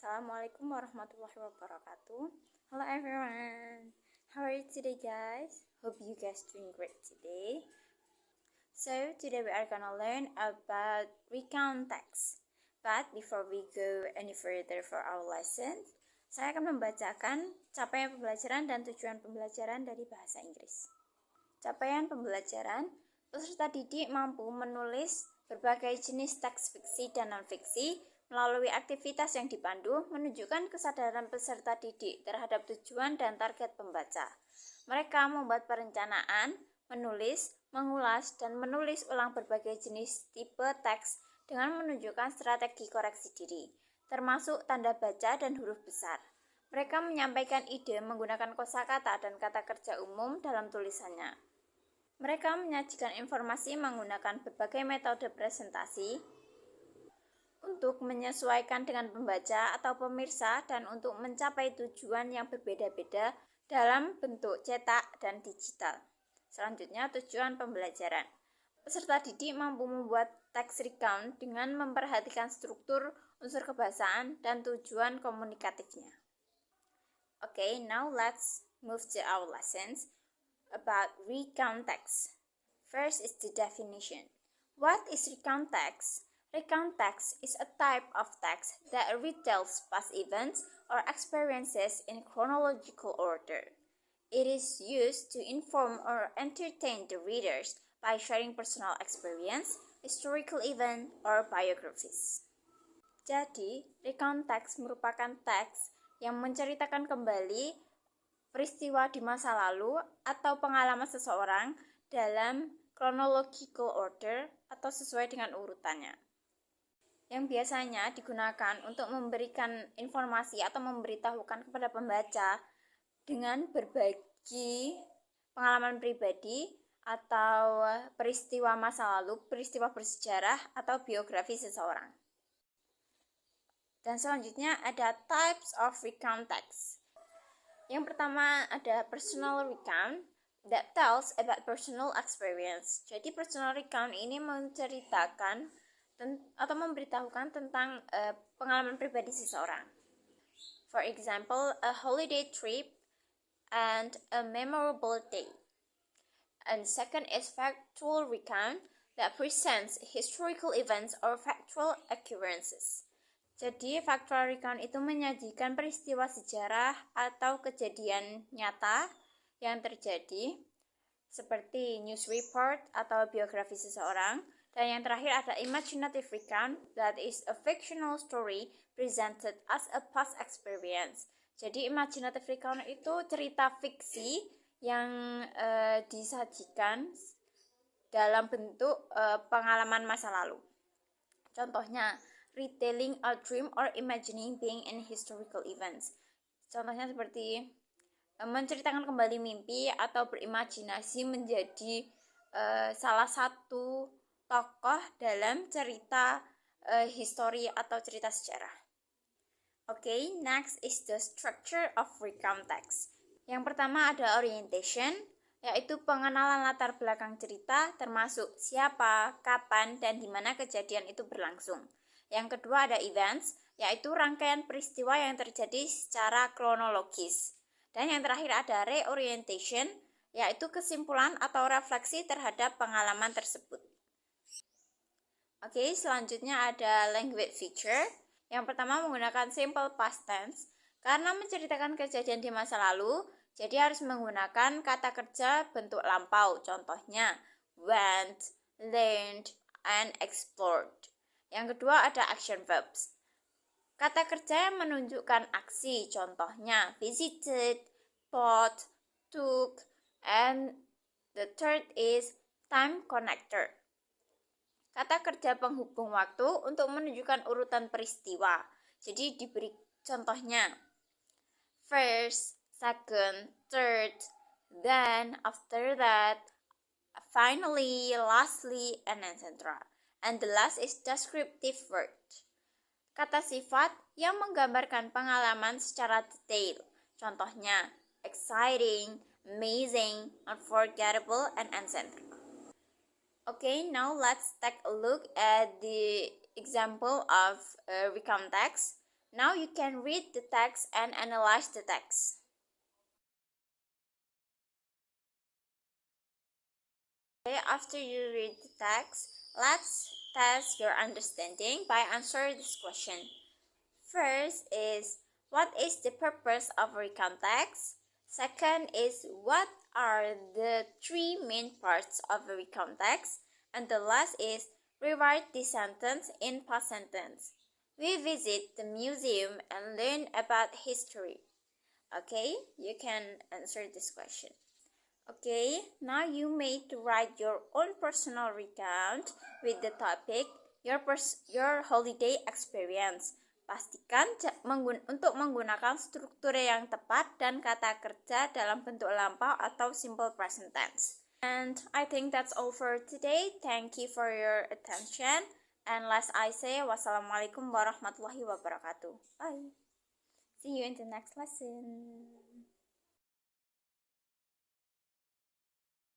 Assalamualaikum warahmatullahi wabarakatuh. Hello everyone. How are you today, guys? Hope you guys doing great today. So today we are gonna learn about recount text. But before we go any further for our lesson, saya akan membacakan capaian pembelajaran dan tujuan pembelajaran dari bahasa Inggris. Capaian pembelajaran, peserta didik mampu menulis berbagai jenis teks fiksi dan non-fiksi melalui aktivitas yang dipandu, menunjukkan kesadaran peserta didik terhadap tujuan dan target pembaca. Mereka membuat perencanaan, menulis, mengulas, dan menulis ulang berbagai jenis tipe teks dengan menunjukkan strategi koreksi diri, termasuk tanda baca dan huruf besar. Mereka menyampaikan ide menggunakan kosakata dan kata kerja umum dalam tulisannya. Mereka menyajikan informasi menggunakan berbagai metode presentasi untuk menyesuaikan dengan pembaca atau pemirsa dan untuk mencapai tujuan yang berbeda-beda dalam bentuk cetak dan digital. Selanjutnya, tujuan pembelajaran. Peserta didik mampu membuat teks recount dengan memperhatikan struktur, unsur kebahasaan, dan tujuan komunikatifnya. Okay, now let's move to our lessons about recount text. First is the definition. What is recount text? Recount text is a type of text that retells past events or experiences in chronological order. It is used to inform or entertain the readers by sharing personal experience, historical event, or biographies. Jadi, recount text merupakan teks yang menceritakan kembali peristiwa di masa lalu atau pengalaman seseorang dalam chronological order atau sesuai dengan urutannya, yang biasanya digunakan untuk memberikan informasi atau memberitahukan kepada pembaca dengan berbagi pengalaman pribadi atau peristiwa masa lalu, peristiwa bersejarah atau biografi seseorang. Dan selanjutnya ada types of recount text. Yang pertama ada personal recount that tells about personal experience. Jadi personal recount ini menceritakan atau memberitahukan tentang pengalaman pribadi seseorang. For example, a holiday trip and a memorable day. And second is factual recount that presents historical events or factual occurrences. Jadi factual recount itu menyajikan peristiwa sejarah atau kejadian nyata yang terjadi seperti news report atau biografi seseorang. Dan yang terakhir ada imaginative recount that is a fictional story presented as a past experience. Jadi imaginative recount itu cerita fiksi yang disajikan dalam bentuk pengalaman masa lalu. Contohnya, retelling a dream or imagining being in historical events. Contohnya seperti menceritakan kembali mimpi atau berimajinasi menjadi salah satu tokoh dalam cerita histori atau cerita sejarah. Okay, next is the structure of recount text. Yang pertama ada orientation, yaitu pengenalan latar belakang cerita termasuk siapa, kapan, dan di mana kejadian itu berlangsung. Yang kedua ada events, yaitu rangkaian peristiwa yang terjadi secara kronologis. Dan yang terakhir ada reorientation, yaitu kesimpulan atau refleksi terhadap pengalaman tersebut. Oke, selanjutnya ada language feature. Yang pertama menggunakan simple past tense. Karena menceritakan kejadian di masa lalu, jadi harus menggunakan kata kerja bentuk lampau. Contohnya, went, learned, and explored. Yang kedua ada action verbs. Kata kerja yang menunjukkan aksi. Contohnya, visited, bought, took, and the third is time connector. Kata kerja penghubung waktu untuk menunjukkan urutan peristiwa. Jadi diberi contohnya first, second, third, then, after that, finally, lastly, and etc. And the last is descriptive word. Kata sifat yang menggambarkan pengalaman secara detail. Contohnya exciting, amazing, unforgettable, and etc. Okay, now let's take a look at the example of recount text. Now you can read the text and analyze the text. Okay, after you read the text, let's test your understanding by answering this question. First is, what is the purpose of recount text? Second is, what are the three main parts of a recount text? And the last is, rewrite the sentence in past sentence. We visit the museum and learn about history. Okay, you can answer this question. Okay, now you may to write your own personal recount with the topic your holiday experience. Pastikan untuk menggunakan struktur yang tepat dan kata kerja dalam bentuk lampau atau simple present tense. And I think that's all for today. Thank you for your attention. And last I say, wassalamualaikum warahmatullahi wabarakatuh. Bye. See you in the next lesson.